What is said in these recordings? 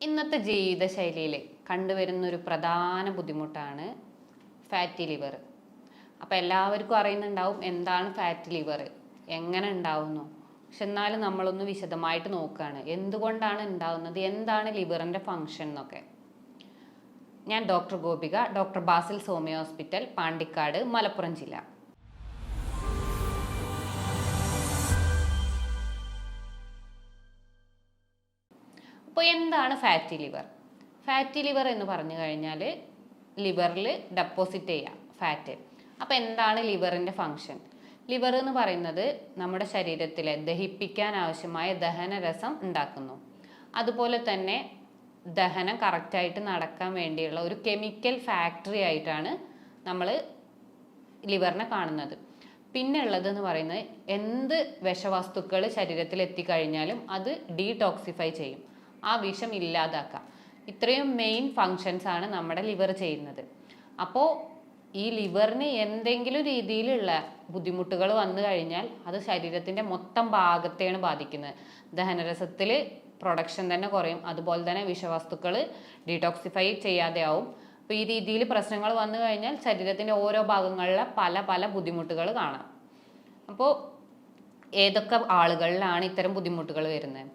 ഇന്നത്തെ ജീവിതശൈലിയിൽ കണ്ടുവരുന്ന ഒരു പ്രധാന ബുദ്ധിമുട്ടാണ് ഫാറ്റി ലിവർ. അപ്പോൾ എല്ലാവർക്കും അറിയുന്നുണ്ടാവും എന്താണ് ഫാറ്റി ലിവർ, എങ്ങനെ ഉണ്ടാവുന്നു. പക്ഷെ എന്നാലും നമ്മളൊന്ന് വിശദമായിട്ട് നോക്കുകയാണ് എന്തുകൊണ്ടാണ് ഉണ്ടാവുന്നത്, എന്താണ് ലിവറിൻ്റെ ഫങ്ഷൻ എന്നൊക്കെ. ഞാൻ doctor Gopika, doctor Basil homeo hospital, Pandikkad, Malappuram ജില്ല. അപ്പോൾ എന്താണ് ഫാറ്റി ലിവർ? ഫാറ്റി ലിവർ എന്ന് പറഞ്ഞു കഴിഞ്ഞാൽ ലിവറിൽ ഡെപ്പോസിറ്റ് ചെയ്യുക ഫാറ്റ്. അപ്പോൾ എന്താണ് ലിവറിൻ്റെ ഫങ്ഷൻ? ലിവർ എന്ന് പറയുന്നത് നമ്മുടെ ശരീരത്തിലെ ദഹിപ്പിക്കാൻ ആവശ്യമായ ദഹനരസം ഉണ്ടാക്കുന്നു. അതുപോലെ തന്നെ ദഹനം കറക്റ്റായിട്ട് നടക്കാൻ വേണ്ടിയുള്ള ഒരു കെമിക്കൽ ഫാക്ടറി ആയിട്ടാണ് നമ്മൾ ലിവറിനെ കാണുന്നത്. പിന്നെ ഉള്ളതെന്ന് പറയുന്നത് എന്ത് വിഷവസ്തുക്കൾ ശരീരത്തിൽ എത്തിക്കഴിഞ്ഞാലും അത് ഡീടോക്സിഫൈ ചെയ്യും, ആ വിഷം ഇല്ലാതാക്കാം. ഇത്രയും മെയിൻ ഫങ്ഷൻസ് ആണ് നമ്മുടെ ലിവർ ചെയ്യുന്നത്. അപ്പോൾ ഈ ലിവറിന് എന്തെങ്കിലും രീതിയിലുള്ള ബുദ്ധിമുട്ടുകൾ വന്നു കഴിഞ്ഞാൽ അത് ശരീരത്തിൻ്റെ മൊത്തം ഭാഗത്തെയാണ് ബാധിക്കുന്നത്. ദഹനരസത്തിൽ പ്രൊഡക്ഷൻ തന്നെ കുറയും, അതുപോലെ തന്നെ വിഷവസ്തുക്കൾ ഡീടോക്സിഫൈ ചെയ്യാതെ ആവും. അപ്പോൾ ഈ രീതിയിൽ പ്രശ്നങ്ങൾ വന്നു കഴിഞ്ഞാൽ ശരീരത്തിൻ്റെ ഓരോ ഭാഗങ്ങളിലെ പല പല ബുദ്ധിമുട്ടുകൾ കാണാം. അപ്പോൾ ഏതൊക്കെ ആളുകളിലാണ് ഇത്തരം ബുദ്ധിമുട്ടുകൾ വരുന്നത്?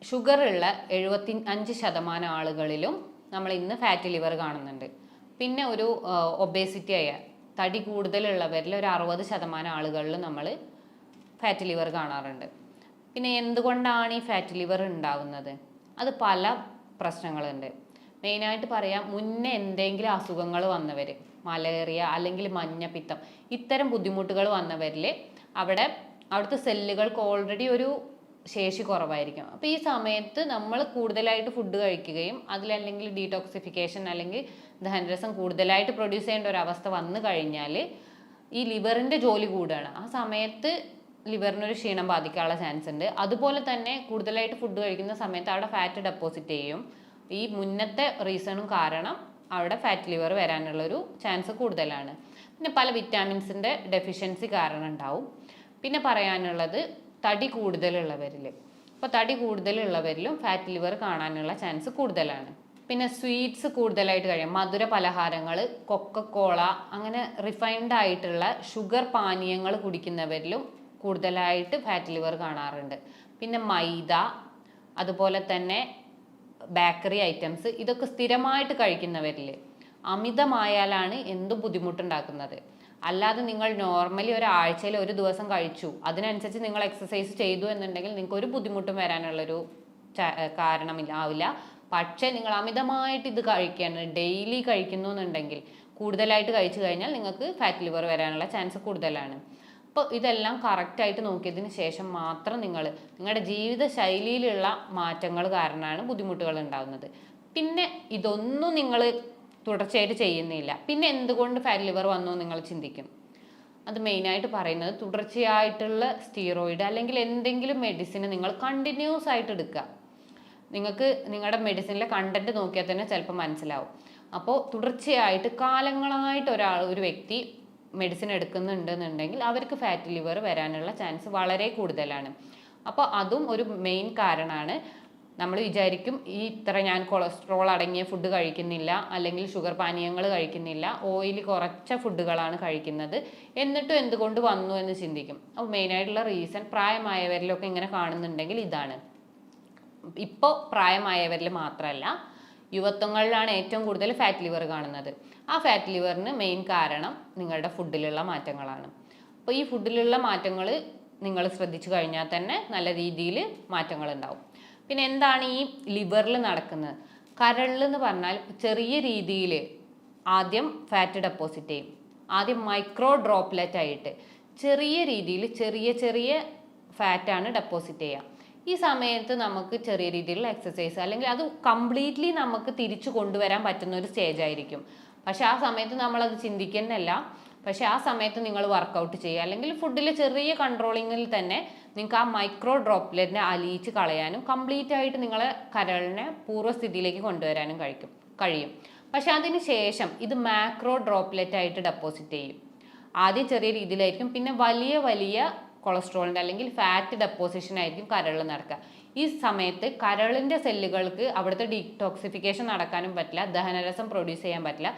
ഷുഗറുള്ള 75% ആളുകളിലും നമ്മൾ ഇന്ന് ഫാറ്റി ലിവർ കാണുന്നുണ്ട്. പിന്നെ ഒരു ഒബേസിറ്റി ആയ തടി കൂടുതലുള്ളവരിൽ ഒരു 60% ആളുകളിലും നമ്മൾ ഫാറ്റി ലിവർ കാണാറുണ്ട്. പിന്നെ എന്തുകൊണ്ടാണ് ഈ ഫാറ്റി ലിവർ ഉണ്ടാവുന്നത്? അത് പല പ്രശ്നങ്ങളുണ്ട്. മെയിനായിട്ട് പറയാം, മുന്നേ എന്തെങ്കിലും അസുഖങ്ങൾ വന്നവർ, മലേറിയ അല്ലെങ്കിൽ മഞ്ഞപ്പിത്തം, ഇത്തരം ബുദ്ധിമുട്ടുകൾ വന്നവരിൽ അവിടുത്തെ സെല്ലുകൾക്ക് ഓൾറെഡി ഒരു ശേഷി കുറവായിരിക്കും. അപ്പോൾ ഈ സമയത്ത് നമ്മൾ കൂടുതലായിട്ട് ഫുഡ് കഴിക്കുകയും അതിലല്ലെങ്കിൽ ഡീടോക്സിഫിക്കേഷൻ അല്ലെങ്കിൽ ദഹനരസം കൂടുതലായിട്ട് പ്രൊഡ്യൂസ് ചെയ്യേണ്ട ഒരു അവസ്ഥ വന്നു കഴിഞ്ഞാൽ ഈ ലിവറിൻ്റെ ജോലി കൂടുകയാണ്. ആ സമയത്ത് ലിവറിനൊരു ക്ഷീണം ബാധിക്കാനുള്ള ചാൻസ് ഉണ്ട്. അതുപോലെ തന്നെ കൂടുതലായിട്ട് ഫുഡ് കഴിക്കുന്ന സമയത്ത് അവിടെ ഫാറ്റ് ഡെപ്പോസിറ്റ് ചെയ്യും. ഈ മുന്നത്തെ റീസണും കാരണം അവിടെ ഫാറ്റ് ലിവർ വരാനുള്ളൊരു ചാൻസ് കൂടുതലാണ്. പിന്നെ പല വിറ്റാമിൻസിൻ്റെ ഡെഫിഷ്യൻസി കാരണം ഉണ്ടാവും. പിന്നെ പറയാനുള്ളത് തടി കൂടുതലുള്ളവരിൽ. അപ്പോൾ തടി കൂടുതലുള്ളവരിലും ഫാറ്റ് ലിവർ കാണാനുള്ള ചാൻസ് കൂടുതലാണ്. പിന്നെ സ്വീറ്റ്സ് കൂടുതലായിട്ട് കഴിയും, മധുര പലഹാരങ്ങൾ, കൊക്കക്കോള, അങ്ങനെ റിഫൈൻഡ് ആയിട്ടുള്ള ഷുഗർ പാനീയങ്ങൾ കുടിക്കുന്നവരിലും കൂടുതലായിട്ട് ഫാറ്റ് ലിവർ കാണാറുണ്ട്. പിന്നെ മൈദ, അതുപോലെ തന്നെ ബേക്കറി ഐറ്റംസ്, ഇതൊക്കെ സ്ഥിരമായിട്ട് കഴിക്കുന്നവരിൽ അമിതമായാലാണ് എന്തും ബുദ്ധിമുട്ടുണ്ടാക്കുന്നത്. അല്ലാതെ നിങ്ങൾ നോർമലി ഒരാഴ്ചയിൽ ഒരു ദിവസം കഴിച്ചു, അതിനനുസരിച്ച് നിങ്ങൾ എക്സസൈസ് ചെയ്തു എന്നുണ്ടെങ്കിൽ നിങ്ങൾക്ക് ഒരു ബുദ്ധിമുട്ടും വരാനുള്ളൊരു കാരണമില്ല. പക്ഷേ നിങ്ങൾ അമിതമായിട്ട് ഇത് കഴിക്കുകയാണ്, ഡെയിലി കഴിക്കുന്നു എന്നുണ്ടെങ്കിൽ, കൂടുതലായിട്ട് കഴിച്ചു കഴിഞ്ഞാൽ നിങ്ങൾക്ക് ഫാറ്റ് ലിവർ വരാനുള്ള ചാൻസ് കൂടുതലാണ്. അപ്പോൾ ഇതെല്ലാം കറക്റ്റായിട്ട് നോക്കിയതിന് ശേഷം മാത്രം നിങ്ങളുടെ ജീവിത ശൈലിയിലുള്ള മാറ്റങ്ങൾ കാരണമാണ് ബുദ്ധിമുട്ടുകൾ ഉണ്ടാകുന്നത്. പിന്നെ ഇതൊന്നും നിങ്ങൾ തുടർച്ചയായിട്ട് ചെയ്യുന്നില്ല, പിന്നെ എന്തുകൊണ്ട് ഫാറ്റ് ലിവർ വന്നു നിങ്ങൾ ചിന്തിക്കും. അത് മെയിനായിട്ട് പറയുന്നത് തുടർച്ചയായിട്ടുള്ള സ്റ്റീറോയിഡ് അല്ലെങ്കിൽ എന്തെങ്കിലും മെഡിസിൻ നിങ്ങൾ കണ്ടിന്യൂസ് ആയിട്ട് എടുക്കുക. നിങ്ങൾക്ക് നിങ്ങളുടെ മെഡിസിനിലെ കണ്ടന്റ് നോക്കിയാൽ തന്നെ ചിലപ്പോൾ മനസ്സിലാവും. അപ്പോൾ തുടർച്ചയായിട്ട് കാലങ്ങളായിട്ട് ഒരു വ്യക്തി മെഡിസിൻ എടുക്കുന്നുണ്ടെന്നുണ്ടെങ്കിൽ അവർക്ക് ഫാറ്റി ലിവർ വരാനുള്ള ചാൻസ് വളരെ കൂടുതലാണ്. അപ്പോൾ അതും ഒരു മെയിൻ കാരണമാണ്. നമ്മൾ വിചാരിക്കും ഞാൻ കൊളസ്ട്രോൾ അടങ്ങിയ ഫുഡ് കഴിക്കുന്നില്ല, അല്ലെങ്കിൽ ഷുഗർ പാനീയങ്ങൾ കഴിക്കുന്നില്ല, ഓയിൽ കുറച്ച ഫുഡുകളാണ് കഴിക്കുന്നത്, എന്നിട്ടും എന്തുകൊണ്ട് വന്നു എന്ന് ചിന്തിക്കും. അപ്പോൾ മെയിനായിട്ടുള്ള റീസൺ പ്രായമായവരിലൊക്കെ ഇങ്ങനെ കാണുന്നുണ്ടെങ്കിൽ ഇതാണ്. ഇപ്പോൾ പ്രായമായവരിൽ മാത്രമല്ല, യുവത്വങ്ങളിലാണ് ഏറ്റവും കൂടുതൽ ഫാറ്റ് ലിവർ കാണുന്നത്. ആ ഫാറ്റ് ലിവറിന് മെയിൻ കാരണം നിങ്ങളുടെ ഫുഡിലുള്ള മാറ്റങ്ങളാണ്. അപ്പോൾ ഈ ഫുഡിലുള്ള മാറ്റങ്ങൾ നിങ്ങൾ ശ്രദ്ധിച്ചു കഴിഞ്ഞാൽ തന്നെ നല്ല രീതിയിൽ മാറ്റങ്ങൾ ഉണ്ടാവും. പിന്നെ എന്താണ് ഈ ലിവറിൽ നടക്കുന്നത്? കരളെന്ന് പറഞ്ഞാൽ ചെറിയ രീതിയിൽ ആദ്യം ഫാറ്റ് ഡെപ്പോസിറ്റ് ചെയ്യും. ആദ്യം മൈക്രോ ഡ്രോപ്ലെറ്റ് ആയിട്ട് ചെറിയ രീതിയിൽ ചെറിയ ഫാറ്റാണ് ഡെപ്പോസിറ്റ് ചെയ്യുക. ഈ സമയത്ത് നമുക്ക് ചെറിയ രീതിയിലുള്ള എക്സസൈസ് അല്ലെങ്കിൽ അത് കംപ്ലീറ്റ്ലി നമുക്ക് തിരിച്ചു കൊണ്ടുവരാൻ പറ്റുന്ന ഒരു സ്റ്റേജ് ആയിരിക്കും. പക്ഷെ ആ സമയത്ത് നമ്മളത് ചിന്തിക്കുന്നില്ല. പക്ഷെ ആ സമയത്ത് നിങ്ങൾ വർക്കൗട്ട് ചെയ്യുക, അല്ലെങ്കിൽ ഫുഡിൽ ചെറിയ കൺട്രോളിങ്ങിൽ തന്നെ നിങ്ങൾക്ക് ആ മൈക്രോ ഡ്രോപ്ലെറ്റിനെ അലിയിച്ച് കളയാനും കംപ്ലീറ്റ് ആയിട്ട് നിങ്ങളെ കരളിനെ പൂർവ്വസ്ഥിതിയിലേക്ക് കൊണ്ടുവരാനും കഴിയും. പക്ഷെ അതിന് ശേഷം ഇത് മാക്രോ ഡ്രോപ്ലെറ്റ് ആയിട്ട് ഡെപ്പോസിറ്റ് ചെയ്യും. ആദ്യം ചെറിയ രീതിയിലായിരിക്കും, പിന്നെ വലിയ കൊളസ്ട്രോളിൻ്റെ അല്ലെങ്കിൽ ഫാറ്റ് ഡെപ്പോസിഷൻ ആയിരിക്കും കരളിൽ നടക്കുക. ഈ സമയത്ത് കരളിൻ്റെ സെല്ലുകൾക്ക് അവിടുത്തെ ഡീടോക്സിഫിക്കേഷൻ നടക്കാനും പറ്റില്ല, ദഹനരസം പ്രൊഡ്യൂസ് ചെയ്യാൻ പറ്റില്ല.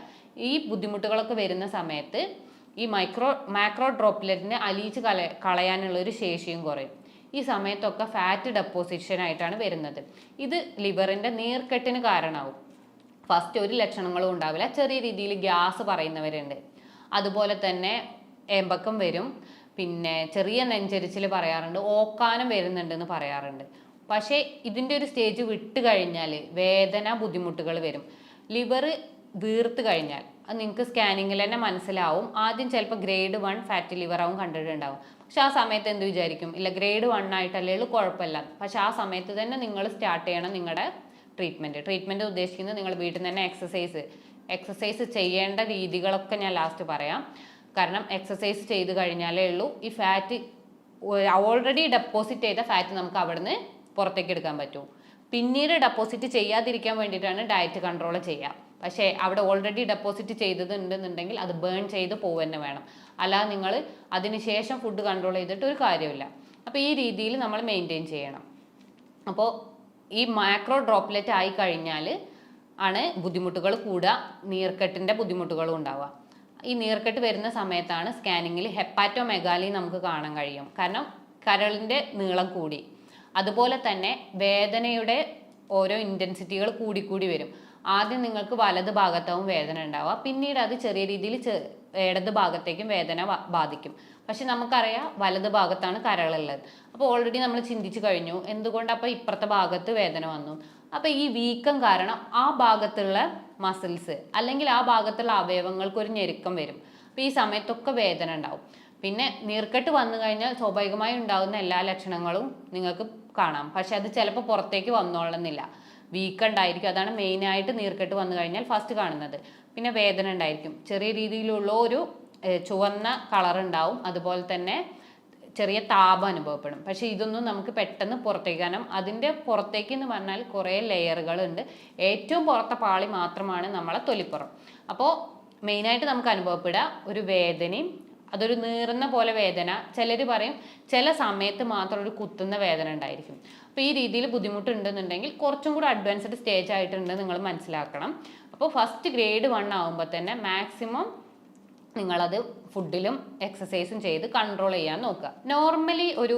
ഈ ബുദ്ധിമുട്ടുകളൊക്കെ വരുന്ന സമയത്ത് ഈ മാക്രോ ഡ്രോപ്ലെറ്റിനെ അലിയിച്ച് കളയാനുള്ള ഒരു ശേഷിയും കുറയും. ഈ സമയത്തൊക്കെ ഫാറ്റ് ഡെപ്പോസിഷൻ ആയിട്ടാണ് വരുന്നത്. ഇത് ലിവറിൻ്റെ നീർക്കെട്ടിന് കാരണമാവും. ഫസ്റ്റ് ഒരു ലക്ഷണങ്ങളും ഉണ്ടാവില്ല, ചെറിയ രീതിയിൽ ഗ്യാസ് പറയുന്നവരുണ്ട്, അതുപോലെ തന്നെ ഏമ്പക്കം വരും, പിന്നെ ചെറിയ നെഞ്ചരിച്ചിൽ പറയാറുണ്ട്, ഓക്കാനം വരുന്നുണ്ടെന്ന് പറയാറുണ്ട്. പക്ഷേ ഇതിൻ്റെ ഒരു സ്റ്റേജ് വിട്ട് കഴിഞ്ഞാൽ വേദന ബുദ്ധിമുട്ടുകൾ വരും. ലിവർ വീർത്ത് കഴിഞ്ഞാൽ അത് നിങ്ങൾക്ക് സ്കാനിങ്ങിൽ തന്നെ മനസ്സിലാവും. ആദ്യം ചിലപ്പോൾ ഗ്രേഡ് 1 ഫാറ്റി ലിവർ ആവും കണ്ടിട്ടുണ്ടാവും. പക്ഷെ ആ സമയത്ത് എന്ത് വിചാരിക്കും, ഇല്ല ഗ്രേഡ് 1 ആയിട്ടല്ലേ ഉള്ളൂ, കുഴപ്പമില്ല. പക്ഷെ ആ സമയത്ത് തന്നെ നിങ്ങൾ സ്റ്റാർട്ട് ചെയ്യണം നിങ്ങളുടെ ട്രീറ്റ്മെൻറ്റ് ഉദ്ദേശിക്കുന്നത് നിങ്ങൾ വീട്ടിൽ നിന്ന് തന്നെ എക്സസൈസ് ചെയ്യേണ്ട രീതികളൊക്കെ ഞാൻ ലാസ്റ്റ് പറയാം. കാരണം എക്സസൈസ് ചെയ്ത് കഴിഞ്ഞാലേ ഉള്ളൂ ഈ ഫാറ്റ്, ഓൾറെഡി ഡെപ്പോസിറ്റ് ചെയ്ത ഫാറ്റ് നമുക്ക് അവിടുന്ന് പുറത്തേക്ക് എടുക്കാൻ പറ്റൂ. പിന്നീട് ഡെപ്പോസിറ്റ് ചെയ്യാതിരിക്കാൻ വേണ്ടിയിട്ടാണ് ഡയറ്റ് കൺട്രോൾ ചെയ്യുക. പക്ഷേ അവിടെ ഓൾറെഡി ഡെപ്പോസിറ്റ് ചെയ്തതുണ്ടെന്നുണ്ടെങ്കിൽ അത് ബേൺ ചെയ്ത് പോവുക വേണം. അല്ലാതെ നിങ്ങൾ അതിനുശേഷം ഫുഡ് കൺട്രോൾ ചെയ്തിട്ട് ഒരു കാര്യമില്ല. അപ്പോൾ ഈ രീതിയിൽ നമ്മൾ മെയിൻറ്റെയിൻ ചെയ്യണം. അപ്പോൾ ഈ മാക്രോ ഡ്രോപ്ലെറ്റ് ആയി കഴിഞ്ഞാൽ ആണ് ബുദ്ധിമുട്ടുകൾ കൂടുക, നീർക്കെട്ടിൻ്റെ ബുദ്ധിമുട്ടുകളും ഉണ്ടാവുക. ഈ നീർക്കെട്ട് വരുന്ന സമയത്താണ് സ്കാനിങ്ങിൽ ഹെപ്പാറ്റോമെഗാലി നമുക്ക് കാണാൻ കഴിയും. കാരണം കരളിൻ്റെ നീളം കൂടി, അതുപോലെ തന്നെ വേദനയുടെ ഓരോ ഇൻറ്റൻസിറ്റികൾ കൂടിക്കൂടി വരും. ആദ്യം നിങ്ങൾക്ക് വലത് ഭാഗത്താവും വേദന ഉണ്ടാവുക, പിന്നീട് അത് ചെറിയ രീതിയിൽ ഇടത് ഭാഗത്തേക്കും വേദന ബാധിക്കും. പക്ഷെ നമുക്കറിയാം വലത് ഭാഗത്താണ് കരളുള്ളത്. അപ്പോൾ ഓൾറെഡി നമ്മൾ ചിന്തിച്ചു കഴിഞ്ഞു എന്തുകൊണ്ട് അപ്പോൾ ഇപ്പുറത്തെ ഭാഗത്ത് വേദന വന്നു. അപ്പോൾ ഈ വീക്കം കാരണം ആ ഭാഗത്തുള്ള മസിൽസ് അല്ലെങ്കിൽ ആ ഭാഗത്തുള്ള അവയവങ്ങൾക്ക് ഒരു ഞെരുക്കം വരും. അപ്പോൾ ഈ സമയത്തൊക്കെ വേദന ഉണ്ടാവും. പിന്നെ നീർക്കെട്ട് വന്നു കഴിഞ്ഞാൽ സ്വാഭാവികമായി ഉണ്ടാകുന്ന എല്ലാ ലക്ഷണങ്ങളും നിങ്ങൾക്ക് കാണാം. പക്ഷെ അത് ചിലപ്പോൾ പുറത്തേക്ക് വന്നോളുന്നില്ല, വീക്കം ഉണ്ടായിരിക്കും. അതാണ് മെയിനായിട്ട് നീർക്കെട്ട് വന്നു കഴിഞ്ഞാൽ ഫസ്റ്റ് കാണുന്നത്. പിന്നെ വേദന ഉണ്ടായിരിക്കും, ചെറിയ രീതിയിലുള്ള ഒരു ചുവന്ന കളർ ഉണ്ടാവും, അതുപോലെ തന്നെ ചെറിയ താപം അനുഭവപ്പെടും. പക്ഷേ ഇതൊന്നും നമുക്ക് പെട്ടെന്ന് പുറത്തേക്ക്, കാരണം അതിൻ്റെ പുറത്തേക്ക് എന്ന് പറഞ്ഞാൽ കുറേ ലെയറുകളുണ്ട്. ഏറ്റവും പുറത്തെ പാളി മാത്രമാണ് നമ്മളെ തൊലിപ്പുറം. അപ്പോൾ മെയിനായിട്ട് നമുക്ക് അനുഭവപ്പെടുക ഒരു വേദനയും, അതൊരു നീറുന്ന പോലെ വേദന. ചിലർ പറയും ചില സമയത്ത് മാത്രം ഒരു കുത്തുന്ന വേദന ഉണ്ടായിരിക്കും. അപ്പോൾ ഈ രീതിയിൽ ബുദ്ധിമുട്ടുണ്ടെന്നുണ്ടെങ്കിൽ കുറച്ചും കൂടി അഡ്വാൻസ്ഡ് സ്റ്റേജ് ആയിട്ടുണ്ട് നിങ്ങൾ മനസ്സിലാക്കണം. അപ്പോൾ ഫസ്റ്റ് ഗ്രേഡ് 1 ആകുമ്പോൾ തന്നെ മാക്സിമം നിങ്ങളത് ഫുഡിലും എക്സസൈസും ചെയ്ത് കൺട്രോൾ ചെയ്യാൻ നോക്കുക. നോർമലി ഒരു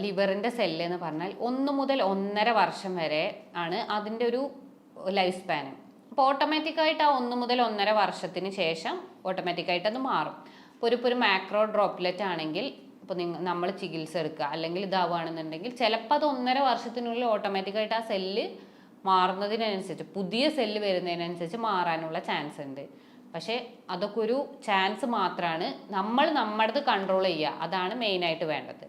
ലിവറിൻ്റെ സെല്ല് എന്ന് പറഞ്ഞാൽ 1 മുതൽ 1.5 വർഷം വരെ ആണ് അതിൻ്റെ ഒരു ലൈഫ് സ്പാന്. അപ്പോൾ ഓട്ടോമാറ്റിക്കായിട്ട് ആ 1 മുതൽ 1.5 വർഷത്തിന് ശേഷം ഓട്ടോമാറ്റിക്കായിട്ട് അത് മാറും. ഇപ്പോൾ ഒരു മാക്രോ ഡ്രോപ്ലെറ്റ് ആണെങ്കിൽ ഇപ്പോൾ നമ്മൾ ചികിത്സ എടുക്കുക അല്ലെങ്കിൽ ഇതാവുകയാണെന്നുണ്ടെങ്കിൽ ചിലപ്പോൾ അത് 1.5 വർഷത്തിനുള്ളിൽ ഓട്ടോമാറ്റിക്കായിട്ട് ആ സെല്ല് മാറുന്നതിനനുസരിച്ച്, പുതിയ സെല്ല് വരുന്നതിനനുസരിച്ച് മാറാനുള്ള ചാൻസ് ഉണ്ട്. പക്ഷേ അതൊക്കെ ഒരു ചാൻസ് മാത്രമാണ്. നമ്മൾ നമ്മുടേത് കൺട്രോൾ ചെയ്യുക, അതാണ് മെയിനായിട്ട് വേണ്ടത്.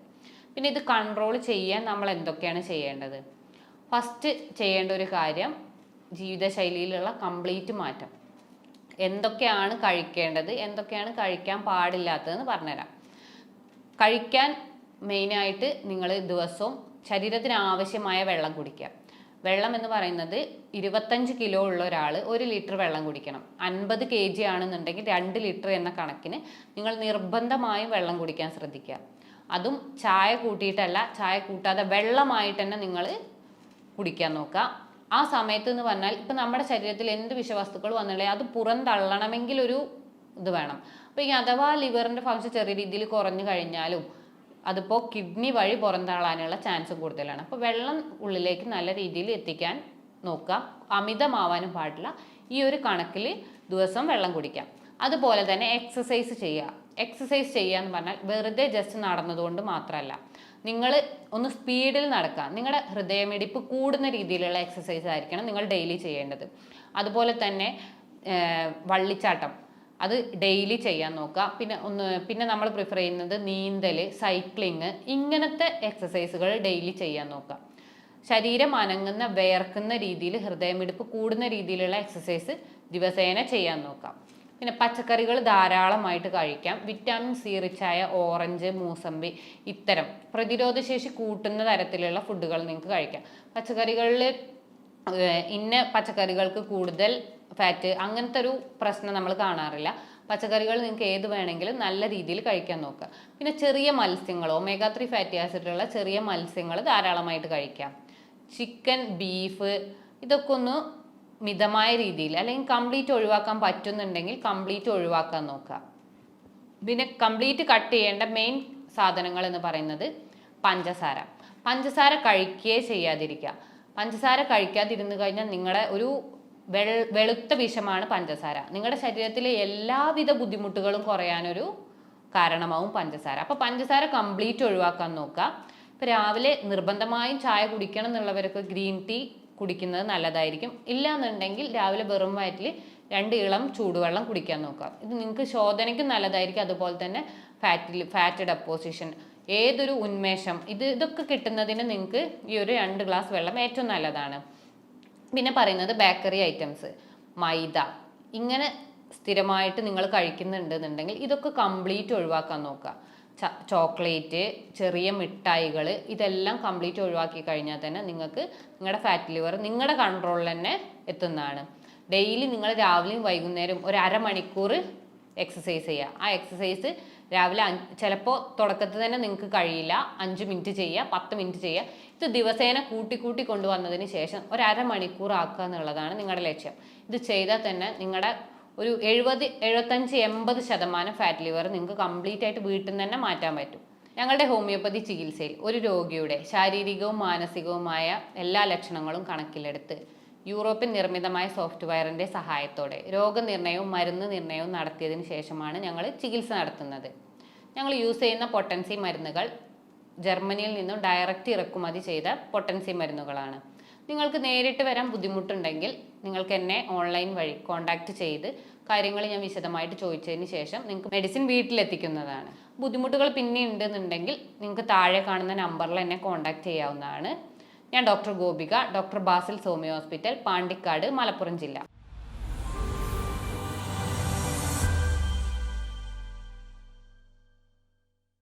പിന്നെ ഇത് കൺട്രോൾ ചെയ്യാൻ നമ്മൾ എന്തൊക്കെയാണ് ചെയ്യേണ്ടത്? ഫസ്റ്റ് ചെയ്യേണ്ട ഒരു കാര്യം ജീവിതശൈലിയിലുള്ള കംപ്ലീറ്റ് മാറ്റം. എന്തൊക്കെയാണ് കഴിക്കേണ്ടത്, എന്തൊക്കെയാണ് കഴിക്കാൻ പാടില്ലാത്തതെന്ന് പറഞ്ഞുതരാം. കഴിക്കാൻ മെയിനായിട്ട് നിങ്ങൾ ദിവസവും ശരീരത്തിന് ആവശ്യമായ വെള്ളം കുടിക്കുക. വെള്ളം എന്ന് പറയുന്നത് 25 കിലോ ഉള്ള ഒരാൾ 1 ലിറ്റർ വെള്ളം കുടിക്കണം. 50 kg ആണെന്നുണ്ടെങ്കിൽ 2 ലിറ്റർ എന്ന കണക്കിന് നിങ്ങൾ നിർബന്ധമായും വെള്ളം കുടിക്കാൻ ശ്രദ്ധിക്കുക. അതും ചായ കൂട്ടിയിട്ടല്ല, ചായ കൂട്ടാതെ വെള്ളമായിട്ട് തന്നെ നിങ്ങൾ കുടിക്കാൻ നോക്കുക. ആ സമയത്ത് എന്ന് പറഞ്ഞാൽ ഇപ്പം നമ്മുടെ ശരീരത്തിൽ എന്ത് വിഷവസ്തുക്കൾ വന്നില്ലേ അത് പുറന്തള്ളണമെങ്കിൽ ഒരു ഇത് വേണം. അപ്പോൾ ഈ അഥവാ ലിവറിൻ്റെ ഫങ്ഷൻ ചെറിയ രീതിയിൽ കുറഞ്ഞു കഴിഞ്ഞാലും അതിപ്പോൾ കിഡ്നി വഴി പുറന്തള്ളാനുള്ള ചാൻസ് കൂടുതലാണ്. അപ്പോൾ വെള്ളം ഉള്ളിലേക്ക് നല്ല രീതിയിൽ എത്തിക്കാൻ നോക്കുക. അമിതമാവാനും പാടില്ല. ഈ ഒരു കണക്കിൽ ദിവസം വെള്ളം കുടിക്കാം. അതുപോലെ തന്നെ എക്സസൈസ് ചെയ്യുക. എക്സസൈസ് ചെയ്യുക എന്ന് പറഞ്ഞാൽ വെറുതെ ജസ്റ്റ് നടന്നതുകൊണ്ട് മാത്രമല്ല, നിങ്ങൾ ഒന്ന് സ്പീഡിൽ നടക്കുക. നിങ്ങളുടെ ഹൃദയമിടിപ്പ് കൂടുന്ന രീതിയിലുള്ള എക്സസൈസ് ആയിരിക്കണം നിങ്ങൾ ഡെയിലി ചെയ്യേണ്ടത്. അതുപോലെ തന്നെ വള്ളിച്ചാട്ടം അത് ഡെയിലി ചെയ്യാൻ നോക്കുക. പിന്നെ നമ്മൾ പ്രിഫർ ചെയ്യുന്നത് നീന്തൽ, സൈക്ലിങ്, ഇങ്ങനത്തെ എക്സസൈസുകൾ ഡെയിലി ചെയ്യാൻ നോക്കുക. ശരീരം അനങ്ങുന്ന, വേർക്കുന്ന രീതിയിൽ, ഹൃദയമിടിപ്പ് കൂടുന്ന രീതിയിലുള്ള എക്സസൈസ് ദിവസേന ചെയ്യാൻ നോക്കാം. പിന്നെ പച്ചക്കറികൾ ധാരാളമായിട്ട് കഴിക്കാം. വിറ്റാമിൻ സി റിച്ചായ ഓറഞ്ച്, മൂസമ്പി, ഇത്തരം പ്രതിരോധശേഷി കൂട്ടുന്ന തരത്തിലുള്ള ഫുഡുകൾ നിങ്ങൾക്ക് കഴിക്കാം. പച്ചക്കറികളിൽ ഇന്ന പച്ചക്കറികൾക്ക് കൂടുതൽ ഫാറ്റ് അങ്ങനത്തെ ഒരു പ്രശ്നം നമ്മൾ കാണാറില്ല. പച്ചക്കറികൾ നിങ്ങൾക്ക് ഏത് വേണമെങ്കിലും നല്ല രീതിയിൽ കഴിക്കാൻ നോക്കുക. പിന്നെ ചെറിയ മത്സ്യങ്ങൾ, ഒമേഗ 3 ഫാറ്റി ആസിഡുള്ള ചെറിയ മത്സ്യങ്ങൾ ധാരാളമായിട്ട് കഴിക്കാം. ചിക്കൻ, ബീഫ് ഇതൊക്കെ ഒന്ന് മിതമായ രീതിയിൽ, അല്ലെങ്കിൽ കംപ്ലീറ്റ് ഒഴിവാക്കാൻ പറ്റുന്നുണ്ടെങ്കിൽ കംപ്ലീറ്റ് ഒഴിവാക്കാൻ നോക്കുക. പിന്നെ കംപ്ലീറ്റ് കട്ട് ചെയ്യേണ്ട മെയിൻ സാധനങ്ങൾ എന്ന് പറയുന്നത് പഞ്ചസാര. പഞ്ചസാര കഴിക്കുകയേ ചെയ്യാതിരിക്കുക. പഞ്ചസാര കഴിക്കാതിരുന്നു കഴിഞ്ഞാൽ നിങ്ങളുടെ ഒരു വെളുത്ത വിഷമാണ് പഞ്ചസാര. നിങ്ങളുടെ ശരീരത്തിലെ എല്ലാവിധ ബുദ്ധിമുട്ടുകളും കുറയാനൊരു കാരണമാവും പഞ്ചസാര. അപ്പോൾ പഞ്ചസാര കംപ്ലീറ്റ് ഒഴിവാക്കാൻ നോക്കുക. ഇപ്പോൾ രാവിലെ നിർബന്ധമായും ചായ കുടിക്കണം എന്നുള്ളവർക്ക് ഗ്രീൻ ടീ കുടിക്കുന്നത് നല്ലതായിരിക്കും. ഇല്ലാന്നുണ്ടെങ്കിൽ രാവിലെ വെറും വയറ്റിൽ 2 ഇളം ചൂടുവെള്ളം കുടിക്കാൻ നോക്കുക. ഇത് നിങ്ങൾക്ക് ശോധനയ്ക്കും നല്ലതായിരിക്കും. അതുപോലെ തന്നെ ഫാറ്റ് ഡെപ്പോസിഷൻ, ഏതൊരു ഉന്മേഷം, ഇതൊക്കെ കിട്ടുന്നതിന് നിങ്ങൾക്ക് ഈ ഒരു 2 ഗ്ലാസ് വെള്ളം ഏറ്റവും നല്ലതാണ്. പിന്നെ പറയുന്നത് ബേക്കറി ഐറ്റംസ്, മൈദ ഇങ്ങനെ സ്ഥിരമായിട്ട് നിങ്ങൾ കഴിക്കുന്നുണ്ടെന്നുണ്ടെങ്കിൽ ഇതൊക്കെ കംപ്ലീറ്റ് ഒഴിവാക്കാൻ നോക്കുക. ചോക്ലേറ്റ്, ചെറിയ മിഠായികൾ ഇതെല്ലാം കംപ്ലീറ്റ് ഒഴിവാക്കി കഴിഞ്ഞാൽ തന്നെ നിങ്ങൾക്ക് നിങ്ങളുടെ ഫാറ്റ് ലിവർ നിങ്ങളുടെ കൺട്രോളിൽ തന്നെ എത്തുന്നതാണ്. ഡെയിലി നിങ്ങൾ രാവിലെയും വൈകുന്നേരം ഒരു അരമണിക്കൂർ എക്സസൈസ് ചെയ്യുക. ആ എക്സസൈസ് രാവിലെ ചിലപ്പോൾ തുടക്കത്തിൽ തന്നെ നിങ്ങൾക്ക് കഴിയില്ല, 5 മിനിറ്റ് ചെയ്യുക, 10 മിനിറ്റ് ചെയ്യുക. ഇത് ദിവസേന കൂട്ടി കൊണ്ടുവന്നതിന് ശേഷം ഒരു അരമണിക്കൂർ ആക്കുക എന്നുള്ളതാണ് നിങ്ങളുടെ ലക്ഷ്യം. ഇത് ചെയ്താൽ തന്നെ നിങ്ങളുടെ ഒരു 75-80% ഫാറ്റ് ലിവർ നിങ്ങൾക്ക് കംപ്ലീറ്റ് ആയിട്ട് വീട്ടിൽ നിന്ന് തന്നെ മാറ്റാൻ പറ്റും. ഞങ്ങളുടെ ഹോമിയോപ്പതി ചികിത്സയിൽ ഒരു രോഗിയുടെ ശാരീരികവും മാനസികവുമായ എല്ലാ ലക്ഷണങ്ങളും കണക്കിലെടുത്ത് യൂറോപ്യൻ നിർമ്മിതമായ സോഫ്റ്റ്വെയറിൻ്റെ സഹായത്തോടെ രോഗനിർണയവും മരുന്ന് നിർണയവും നടത്തിയതിന് ശേഷമാണ് ഞങ്ങൾ ചികിത്സ നടത്തുന്നത്. ഞങ്ങൾ യൂസ് ചെയ്യുന്ന പൊട്ടൻസി മരുന്നുകൾ ജർമ്മനിയിൽ നിന്നും ഡയറക്റ്റ് ഇറക്കുമതി ചെയ്ത പൊട്ടൻസി മരുന്നുകളാണ്. നിങ്ങൾക്ക് നേരിട്ട് വരാൻ ബുദ്ധിമുട്ടുണ്ടെങ്കിൽ നിങ്ങൾക്ക് എന്നെ ഓൺലൈൻ വഴി കോൺടാക്റ്റ് ചെയ്ത് കാര്യങ്ങൾ ഞാൻ വിശദമായിട്ട് ചോദിച്ചതിന് ശേഷം നിങ്ങൾക്ക് മെഡിസിൻ വീട്ടിലെത്തിക്കുന്നതാണ്. ബുദ്ധിമുട്ടുകൾ പിന്നെ ഉണ്ടെന്നുണ്ടെങ്കിൽ നിങ്ങൾക്ക് താഴെ കാണുന്ന നമ്പറിൽ എന്നെ കോൺടാക്റ്റ് ചെയ്യാവുന്നതാണ്. ഞാൻ doctor Gopika, doctor Basil homeo hospital, Pandikkad, Malappuram ജില്ല.